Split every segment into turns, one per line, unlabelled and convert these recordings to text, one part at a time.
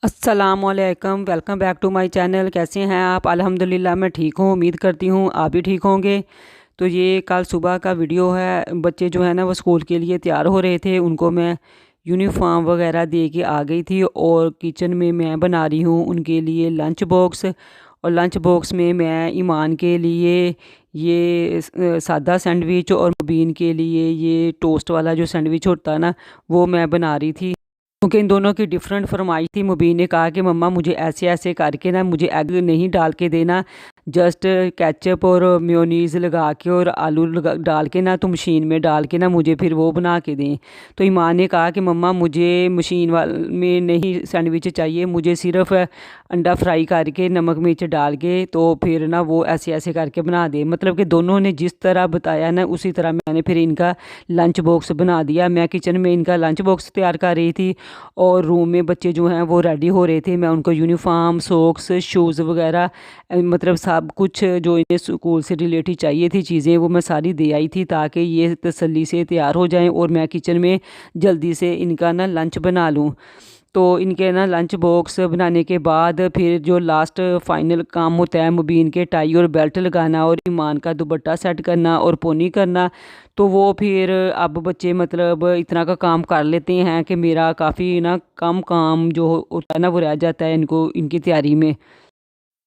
अस्सलामुअलैकुम, welcome back to my channel. कैसे हैं आप? अल्हम्दुलिल्लाह मैं ठीक हूँ। उम्मीद करती हूँ आप भी ठीक होंगे। तो ये कल सुबह का वीडियो है। बच्चे जो है ना वो स्कूल के लिए तैयार हो रहे थे, उनको मैं यूनिफॉर्म वगैरह दे के आ गई थी और किचन में मैं बना रही हूँ उनके लिए लंच बॉक्स। और लंच बॉक्स में मैं ईमान के लिए ये सादा सैंडविच और मुबीन के लिए ये टोस्ट वाला जो सैंडविच होता है ना, वो मैं बना रही थी। क्योंकि इन दोनों की डिफरेंट फरमाइश थी। मुबीन ने कहा कि मम्मा मुझे ऐसे ऐसे करके ना, मुझे एग नहीं डाल के देना, जस्ट केचप और मेयोनीज़ लगा के और आलू डाल के ना, तो मशीन में डाल के ना मुझे फिर वो बना के दें। तो ईमान ने कहा कि मम्मा मुझे मशीन में नहीं सैंडविच चाहिए, मुझे सिर्फ अंडा फ्राई करके नमक मिर्च डाल के तो फिर ना वो ऐसे ऐसे करके बना दे। मतलब कि दोनों ने जिस तरह बताया ना उसी तरह मैंने फिर इनका लंच बॉक्स बना दिया। मैं किचन में इनका लंच बॉक्स तैयार कर रही थी और रूम में बच्चे जो हैं वो रेडी हो रहे थे। मैं उनको यूनिफॉर्म, सॉक्स, शूज़ वगैरह मतलब सब कुछ जो इन्हें स्कूल से रिलेटेड चाहिए थी चीज़ें, वो मैं सारी दे आई थी ताकि ये तसल्ली से तैयार हो जाएं और मैं किचन में जल्दी से इनका ना लंच बना लूँ। तो इनके ना लंच बॉक्स बनाने के बाद फिर जो लास्ट फाइनल काम होता है मुबीन के टाई और बेल्ट लगाना और ईमान का दुपट्टा सेट करना और पोनी करना। तो वो फिर अब बच्चे मतलब इतना का काम कर लेते हैं कि मेरा काफ़ी ना कम काम जो होता है ना वो रह जाता है इनको इनकी तैयारी में।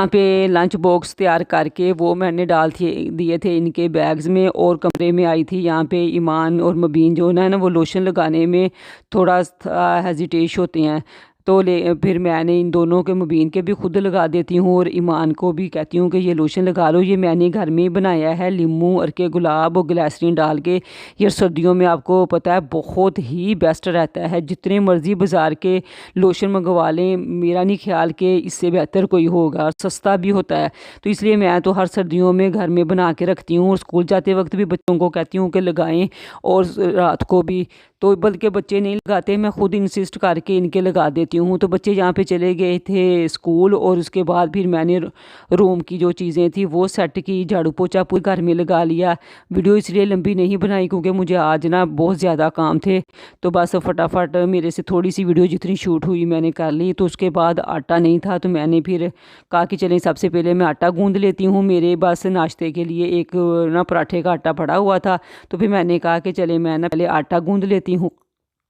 यहाँ पे लंच बॉक्स तैयार करके वो मैंने डाल दिए थे इनके बैग्स में और कमरे में आई थी। यहाँ पे ईमान और मुबीन जो है ना वो लोशन लगाने में थोड़ा सा हेजिटेश होते हैं। तो फिर मैंने इन दोनों के, मुबीन के भी खुद लगा देती हूँ और ईमान को भी कहती हूँ कि ये लोशन लगा लो। ये मैंने घर में ही बनाया है, लीमू, अरके गुलाब और ग्लिसरीन डाल के। ये सर्दियों में आपको पता है बहुत ही बेस्ट रहता है। जितने मर्ज़ी बाज़ार के लोशन मंगवा लें, मेरा नहीं ख्याल कि इससे बेहतर कोई होगा, और सस्ता भी होता है। तो इसलिए मैं तो हर सर्दियों में घर में बना के रखती हूँ और स्कूल जाते वक्त भी बच्चों को कहती हूँ कि लगाएं और रात को भी। तो बल्कि बच्चे नहीं लगाते, मैं खुद इंसिस्ट करके इनके लगा देती हूँ। तो बच्चे यहाँ पे चले गए थे स्कूल और उसके बाद फिर मैंने रूम की जो चीज़ें थी वो सेट की, झाड़ू पोछा पूरे घर में लगा लिया। वीडियो इसलिए लंबी नहीं बनाई क्योंकि मुझे आज ना बहुत ज़्यादा काम थे। तो बस फटाफट मेरे से थोड़ी सी वीडियो जितनी शूट हुई मैंने कर ली। तो उसके बाद आटा नहीं था तो मैंने फिर कहा कि चलें सबसे पहले मैं आटा गूंद लेती हूँ। मेरे बस नाश्ते के लिए एक ना पराठे का आटा पड़ा हुआ था। तो फिर मैंने कहा कि चले मैं ना पहले आटा गूंद लेती हूँ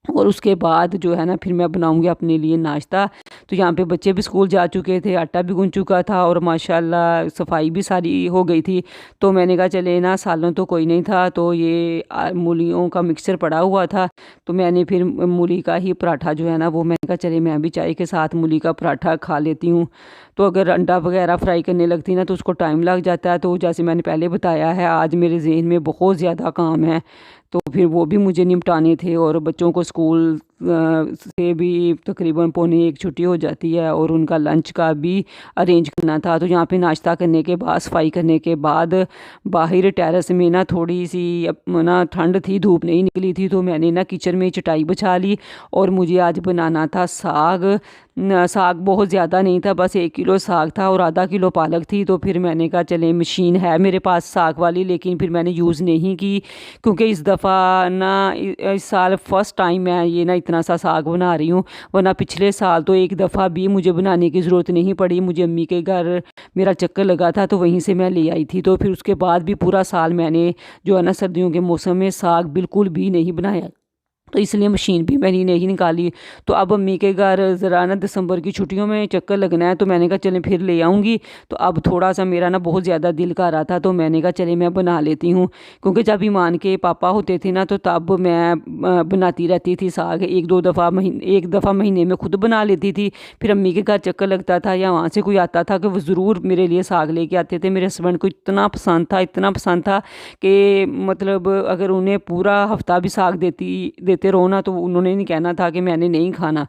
और उसके बाद जो है ना फिर मैं बनाऊंगी अपने लिए नाश्ता। तो यहाँ पे बच्चे भी स्कूल जा चुके थे, आटा भी गूंज चुका था और माशाल्लाह सफाई भी सारी हो गई थी। तो मैंने कहा चले ना, सालन तो कोई नहीं था, तो ये मूलियों का मिक्सचर पड़ा हुआ था। तो मैंने फिर मूली का ही पराठा जो है ना वो मैंने कहा चले मैं भी चाय के साथ मूली का पराठा खा लेती हूँ। तो अगर अंडा वगैरह फ्राई करने लगती ना तो उसको टाइम लग जाता है। तो जैसे मैंने पहले बताया है, आज मेरे जहन में बहुत ज़्यादा काम है, तो फिर वो भी मुझे निपटाने थे। और बच्चों को स्कूल से भी तकरीबन पौने एक छुट्टी हो जाती है और उनका लंच का भी अरेंज करना था। तो यहाँ पे नाश्ता करने के बाद, सफाई करने के बाद, बाहर टेरेस में ना थोड़ी सी ना ठंड थी, धूप नहीं निकली थी, तो मैंने ना किचन में चटाई बिछा ली और मुझे आज बनाना था साग। साग बहुत ज़्यादा नहीं था, बस 1 किलो साग था और आधा किलो पालक थी। तो फिर मैंने कहा चले, मशीन है मेरे पास साग वाली, लेकिन फिर मैंने यूज़ नहीं की क्योंकि इस दफ़ा ना इस साल फर्स्ट टाइम मैं ये ना इतना सा साग बना रही हूँ। वरना पिछले साल तो एक दफ़ा भी मुझे बनाने की ज़रूरत नहीं पड़ी। मुझे अम्मी के घर मेरा चक्कर लगा था तो वहीं से मैं ले आई थी। तो फिर उसके बाद भी पूरा साल मैंने जो है ना सर्दियों के मौसम में साग बिल्कुल भी नहीं बनाया। तो इसलिए मशीन भी मैंने नहीं निकाली। तो अब अम्मी के घर ज़रा ना दिसंबर की छुट्टियों में चक्कर लगना है, तो मैंने कहा चलें फिर ले आऊँगी। तो अब थोड़ा सा मेरा ना बहुत ज़्यादा दिल कर रहा था, तो मैंने कहा चले मैं बना लेती हूँ। क्योंकि जब ईमान के पापा होते थे ना तो तब मैं बनाती रहती थी साग। एक दफ़ा महीने में खुद बना लेती थी। फिर अम्मी के घर चक्कर लगता था या वहाँ से कोई आता था कि वो ज़रूर मेरे लिए साग लेके आते थे। मेरे हस्बैंड को इतना पसंद था, इतना पसंद था कि मतलब अगर उन्हें पूरा हफ्ता भी साग देते रहो ना तो उन्होंने नहीं कहना था कि मैंने नहीं खाना।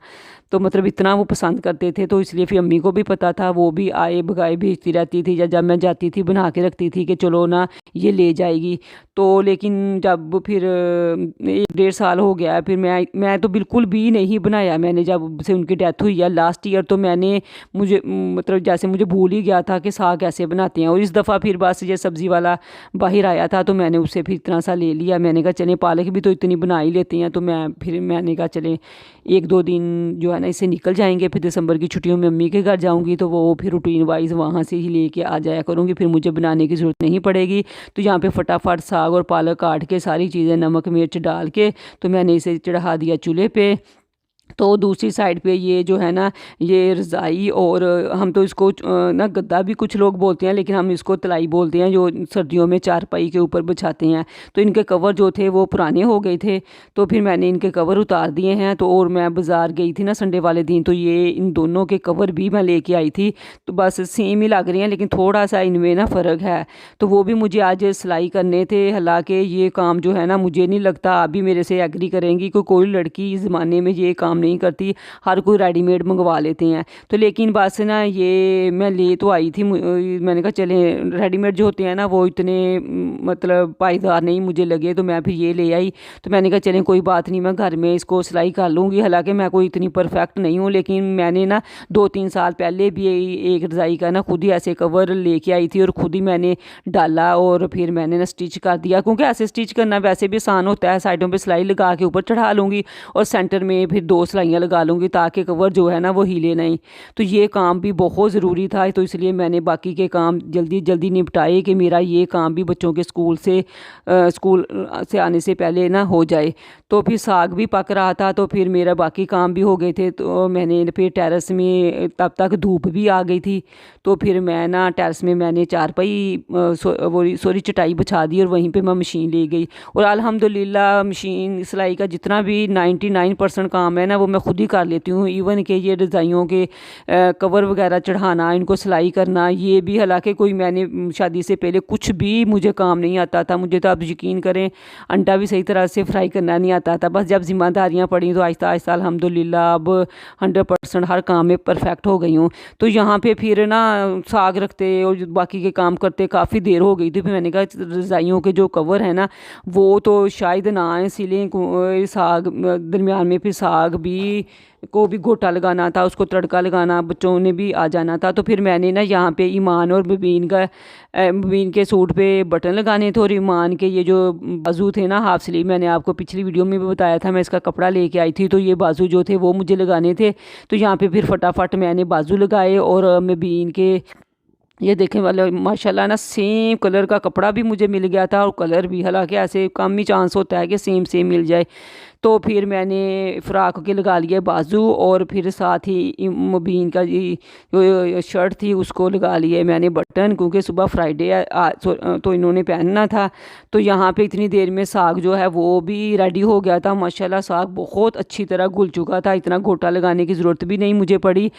तो मतलब इतना वो पसंद करते थे। तो इसलिए फिर अम्मी को भी पता था, वो भी आए भगाए भेजती रहती थी, या जब मैं जाती थी बना के रखती थी कि चलो ना ये ले जाएगी। तो लेकिन जब फिर 1 डेढ़ साल हो गया फिर मैं तो बिल्कुल भी नहीं बनाया। मैंने जब से उनकी डेथ हुई है लास्ट ईयर, तो मैंने मुझे मतलब जैसे मुझे भूल ही गया था कि साग कैसे बनाते हैं। और इस दफ़ा फिर बस ये सब्ज़ी वाला बाहर आया था तो मैंने उससे फिर इतना सा ले लिया। मैंने कहा चले पालक भी तो इतनी बना ही लेते हैं, तो मैंने कहा चले 1-2 दिन जो है ना इससे निकल जाएंगे, फिर दिसंबर की छुट्टियों में अम्मी के घर जाऊँगी तो वो फिर रूटीन वाइज वहाँ से ही लेके आ जाया करूँगी, फिर मुझे बनाने की ज़रूरत नहीं पड़ेगी। तो यहाँ पे फटाफट साग और पालक काट के सारी चीज़ें नमक मिर्च डाल के तो मैंने इसे चढ़ा दिया चूल्हे पे। तो दूसरी साइड पे ये जो है ना, ये रज़ाई और हम तो इसको ना गद्दा भी कुछ लोग बोलते हैं, लेकिन हम इसको तलाई बोलते हैं, जो सर्दियों में चारपाई के ऊपर बिछाते हैं। तो इनके कवर जो थे वो पुराने हो गए थे, तो फिर मैंने इनके कवर उतार दिए हैं। तो और मैं बाज़ार गई थी ना संडे वाले दिन, तो ये इन दोनों के कवर भी मैं लेके आई थी। तो बस सेम ही लग रही हैं, लेकिन थोड़ा सा इनमें ना फ़र्क है। तो वो भी मुझे आज सिलाई करने थे। हालांकि ये काम जो है ना, मुझे नहीं लगता आप भी मेरे से एग्री करेंगी कि कोई लड़की इस ज़माने में ये काम नहीं करती, हर कोई रेडीमेड मंगवा लेते हैं। तो लेकिन बस ना ये मैं ले तो आई थी, मैंने कहा चले रेडीमेड जो होते हैं ना वो इतने मतलब पाईदार नहीं मुझे लगे, तो मैं फिर ये ले आई। तो मैंने कहा चलें कोई बात नहीं, मैं घर में इसको सिलाई कर लूँगी। हालांकि मैं कोई इतनी परफेक्ट नहीं हूँ, लेकिन मैंने ना 2-3 साल पहले भी एक रज़ाई का ना खुद ही ऐसे कवर लेके आई थी और खुद ही मैंने डाला और फिर मैंने ना स्टिच कर दिया, क्योंकि ऐसे स्टिच करना वैसे भी आसान होता है। साइडों पे सिलाई लगा के ऊपर चढ़ा लूँगी और सेंटर में फिर 2 सिलाइयाँ लगा लूँगी ताकि कवर जो है ना वो हिले नहीं। तो ये काम भी बहुत ज़रूरी था, तो इसलिए मैंने बाकी के काम जल्दी जल्दी निपटाए कि मेरा ये काम भी बच्चों के स्कूल से आने से पहले ना हो जाए। तो फिर साग भी पक रहा था, तो फिर मेरा बाकी काम भी हो गए थे। तो मैंने फिर टेरेस में, तब तक धूप भी आ गई थी, तो फिर मैं ना टेरेस में मैंने चारपाई सॉरी चटाई बिछा दी और वहीं पे मैं मशीन ले गई। और अल्हम्दुलिल्लाह मशीन सिलाई का जितना भी 99% काम है ना वो मैं खुद ही कर लेती हूँ। इवन के ये रज़ाइयों के कवर वगैरह चढ़ाना, इनको सिलाई करना, ये भी हालांकि कोई मैंने शादी से पहले कुछ भी मुझे काम नहीं आता था। मुझे तो आप यकीन करें अंडा भी सही तरह से फ्राई करना नहीं आता था। बस जब जिम्मेदारियाँ पड़ी तो आहिस्ता आहिस्ता अल्हम्दुलिल्लाह अब 100% हर काम में परफेक्ट हो गई हूँ। तो यहाँ पे फिर ना साग रखते और बाकी के काम करते काफ़ी देर हो गई थी। फिर मैंने कहा रज़ाइयों के जो कवर है ना वो तो शायद ना आए सिले, साग दरमियान में फिर साग भी को भी घोटा लगाना था, उसको तड़का लगाना, बच्चों ने भी आ जाना था। तो फिर मैंने ना यहाँ पे ईमान और मुबीन के सूट पे बटन लगाने थे और ईमान के ये जो बाजू थे ना हाफ स्लीव, मैंने आपको पिछली वीडियो में भी बताया था, मैं इसका कपड़ा लेके आई थी। तो ये बाजू जो थे वो मुझे लगाने थे। तो यहाँ पे फिर फटाफट मैंने बाजू लगाए और मुबीन के ये देखें वाले माशाल्लाह ना सेम कलर का कपड़ा भी मुझे मिल गया था और कलर भी, हालांकि ऐसे कम ही चांस होता है कि सेम सेम मिल जाए। तो फिर मैंने फ़्राक के लगा लिए बाजू और फिर साथ ही मुबीन का जो शर्ट थी उसको लगा लिए मैंने बटन, क्योंकि सुबह फ्राइडे है तो इन्होंने पहनना था। तो यहाँ पे इतनी देर में साग जो है वो भी रेडी हो गया था। माशाल्लाह साग बहुत अच्छी तरह घुल चुका था, इतना घोटा लगाने की ज़रूरत भी नहीं मुझे पड़ी।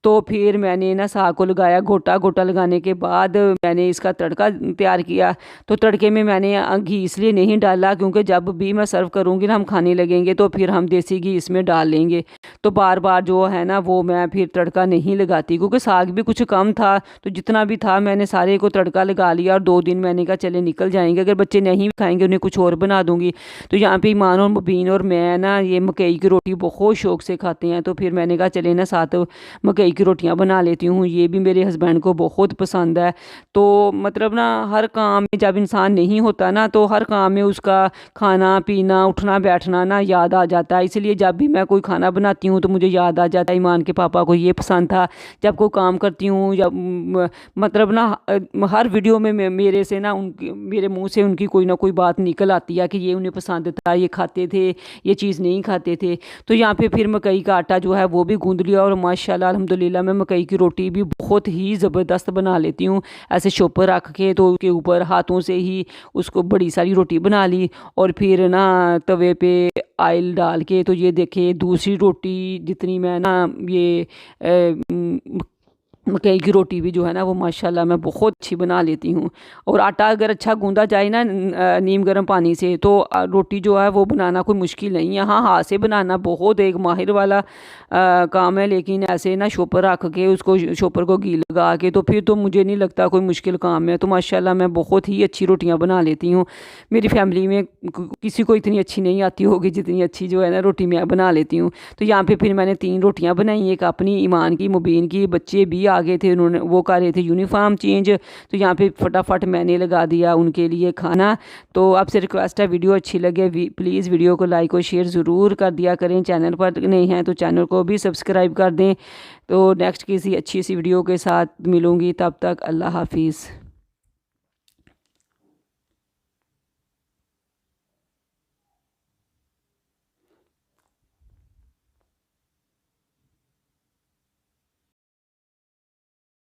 तो फिर मैंने ना साग को लगाया, घोटा लगाने के बाद मैंने इसका तड़का तैयार किया। तो तड़के में मैंने घी इसलिए नहीं डाला क्योंकि जब भी मैं सर्व करूँगी ना हम खाने लगेंगे तो फिर हम देसी घी इसमें डाल लेंगे। तो बार बार जो है ना वो मैं फिर तड़का नहीं लगाती, क्योंकि साग भी कुछ कम था। तो जितना भी था मैंने सारे को तड़का लगा लिया और 2 दिन मैंने कहा चले निकल जाएंगे, अगर बच्चे नहीं खाएंगे उन्हें कुछ और बना दूंगी। तो यहाँ पे ईमान और मुबीन और मैं ना ये मकई की रोटी बहुत शौक से खाते हैं। तो फिर मैंने कहा चले ना साथ मकई की रोटियाँ बना लेती हूँ, ये भी मेरे हस्बैंड को बहुत पसंद है। तो मतलब ना हर काम में जब इंसान नहीं होता ना तो हर काम में उसका खाना पीना उठना बैठना ना याद आ जाता है। इसलिए जब भी मैं कोई खाना बनाती हूँ तो मुझे याद आ जाता है ईमान के पापा को ये पसंद था। जब कोई काम करती हूँ जब मतलब ना हर वीडियो में मेरे से ना मेरे मुंह से उनकी कोई ना कोई बात निकल आती है कि ये उन्हें पसंद था, ये खाते थे, ये चीज़ नहीं खाते थे। तो यहाँ पे फिर मकई का आटा जो है वो भी गूंद लिया और माशाल्लाह अल्हम्दुलिल्लाह मैं मकई की रोटी भी बहुत ही ज़बरदस्त बना लेती हूँ। ऐसे शोपर रख के तो उसके ऊपर हाथों से ही उसको बड़ी सारी रोटी बना ली और फिर ना तवे पे ऑयल डाल के, तो ये देखिए दूसरी रोटी जितनी मैं ना ये मकई की रोटी भी जो है ना वो माशाल्लाह मैं बहुत अच्छी बना लेती हूँ। और आटा अगर अच्छा गूंदा जाए ना नीम गर्म पानी से तो रोटी जो है वो बनाना कोई मुश्किल नहीं है। हाँ हाथ से बनाना बहुत एक माहिर वाला काम है, लेकिन ऐसे ना शोपर रख के उसको शोपर को घी लगा के तो फिर तो मुझे नहीं लगता कोई मुश्किल काम है। तो माशाल्लाह मैं बहुत ही अच्छी रोटियाँ बना लेती हूँ। मेरी फैमिली में किसी को इतनी अच्छी नहीं आती होगी जितनी अच्छी जो है ना रोटी मैं बना लेती हूँ। तो यहाँ पे फिर मैंने 3 रोटियाँ बनाई, एक अपनी ईमान की मुबीन की, बच्चे भी आ गए थे, उन्होंने वो कर रहे थे यूनिफॉर्म चेंज। तो यहाँ पे फटाफट मैंने लगा दिया उनके लिए खाना। तो आपसे रिक्वेस्ट है, वीडियो अच्छी लगे प्लीज़ वीडियो को लाइक और शेयर ज़रूर कर दिया करें। चैनल पर नहीं हैं तो चैनल को भी सब्सक्राइब कर दें। तो नेक्स्ट किसी अच्छी सी वीडियो के साथ मिलूँगी, तब तक अल्लाह हाफिज़।